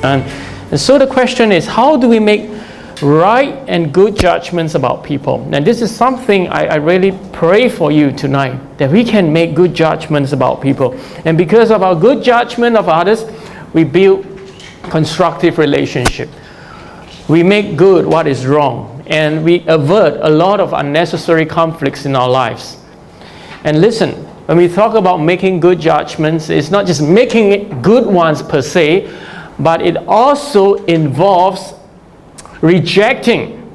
And so the question is, how do we make right and good judgments about people? And this is something I really pray for you tonight, that we can make good judgments about people. And because of our good judgment of others, we build constructive relationship. We make good what is wrong, and we avert a lot of unnecessary conflicts in our lives. And listen, when we talk about making good judgments, it's not just making it good ones per se, but it also involves rejecting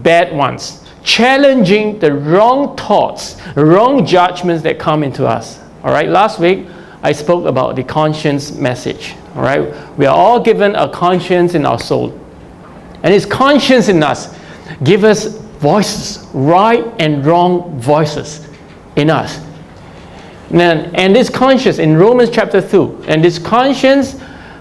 bad ones, challenging the wrong thoughts, wrong judgments that come into us. All right, last week I spoke about the conscience message. All right, we are all given a conscience in our soul, and this conscience in us gives us voices, right and wrong voices in us. And this conscience in Romans chapter 2, and this conscience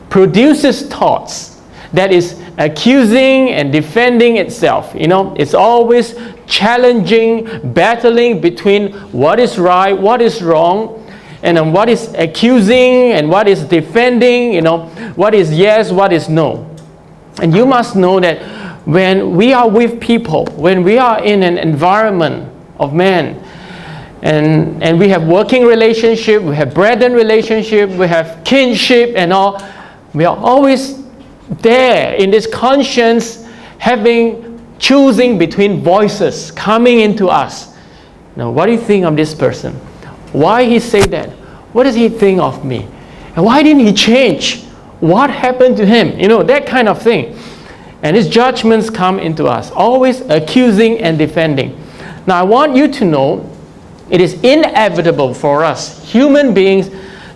produces thoughts that is accusing and defending itself. It's always challenging, battling between what is right, what is wrong, and then what is accusing and what is defending, what is yes, what is no. And you must know that when we are with people, when we are in an environment of men, and we have working relationship, we have brethren relationship, we have kinship and all, we are always there in this conscience, choosing between voices coming into us. Now, what do you think of this person? Why he say that? What does he think of me? And why didn't he change? What happened to him? That kind of thing. And his judgments come into us, always accusing and defending. Now, I want you to know it is inevitable for us, human beings,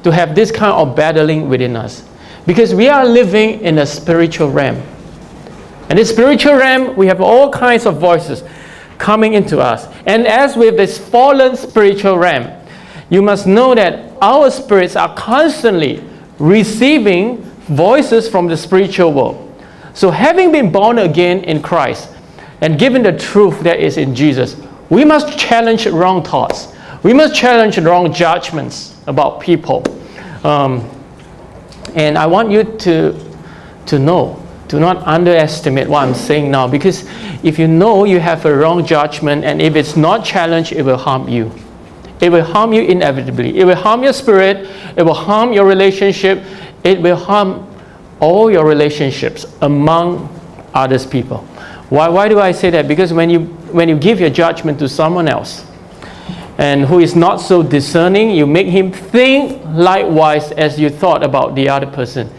to have this kind of battling within us. Because we are living in a spiritual realm. And this spiritual realm, we have all kinds of voices coming into us. And as with this fallen spiritual realm, you must know that our spirits are constantly receiving voices from the spiritual world. So having been born again in Christ and given the truth that is in Jesus, we must challenge wrong thoughts. We must challenge wrong judgments about people. And I want you to know, do not underestimate what I'm saying now, because if you know you have a wrong judgment, and if it's not challenged, it will harm you. It will harm you inevitably. It will harm your spirit. It will harm your relationship. It will harm all your relationships among others people. Why do I say that? Because when you give your judgment to someone else, and who is not so discerning, you make him think likewise as you thought about the other person.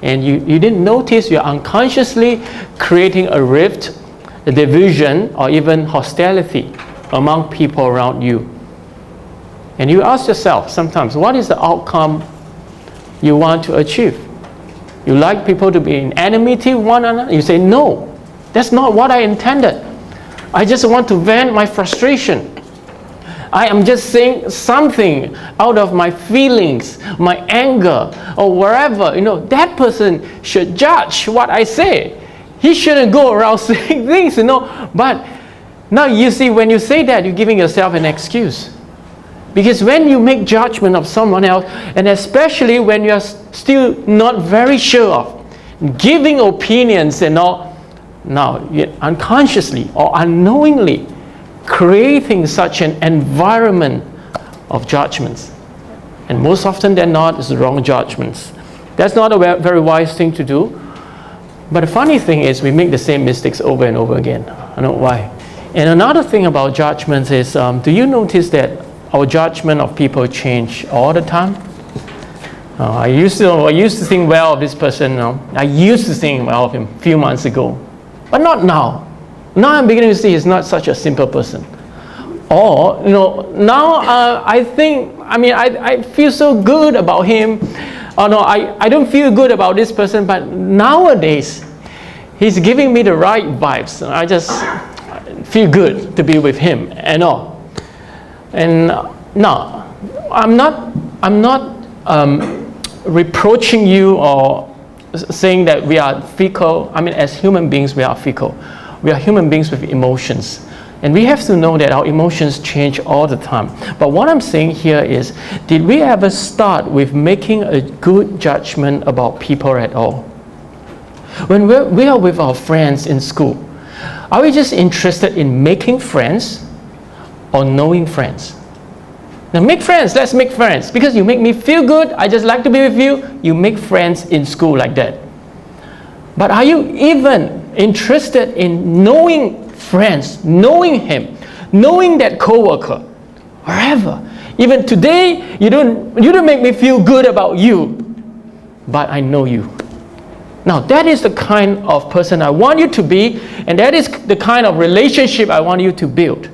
And you didn't notice you're unconsciously creating a rift, a division, or even hostility among people around you. And you ask yourself sometimes, what is the outcome you want to achieve? You like people to be in enmity with one another? You say, no, that's not what I intended. I just want to vent my frustration. I am just saying something out of my feelings, my anger, or wherever. That person should judge what I say. He shouldn't go around saying things, But now you see, when you say that, you're giving yourself an excuse. Because when you make judgment of someone else, and especially when you're still not very sure of, giving opinions and all, now you're unconsciously or unknowingly creating such an environment of judgments. And most often than not, it's the wrong judgments. That's not a very wise thing to do. But the funny thing is, we make the same mistakes over and over again. I don't know why. And another thing about judgments is, do you notice that our judgment of people change all the time? I used to think well of this person. I used to think well of him a few months ago, but not now. Now I'm beginning to see he's not such a simple person. Or, now I feel so good about him. Or no, I don't feel good about this person, but nowadays, he's giving me the right vibes. I just feel good to be with him and all. And no, I'm not reproaching you or saying that we are fickle. As human beings, we are fickle. We are human beings with emotions. And we have to know that our emotions change all the time. But what I'm saying here is, did we ever start with making a good judgment about people at all? When we are with our friends in school, are we just interested in making friends or knowing friends? Now make friends, let's make friends. Because you make me feel good, I just like to be with you, you make friends in school like that. But are you even interested in knowing friends, knowing him, knowing that coworker, wherever? Even today, you don't make me feel good about you, but I know you. Now that is the kind of person I want you to be, and that is the kind of relationship I want you to build.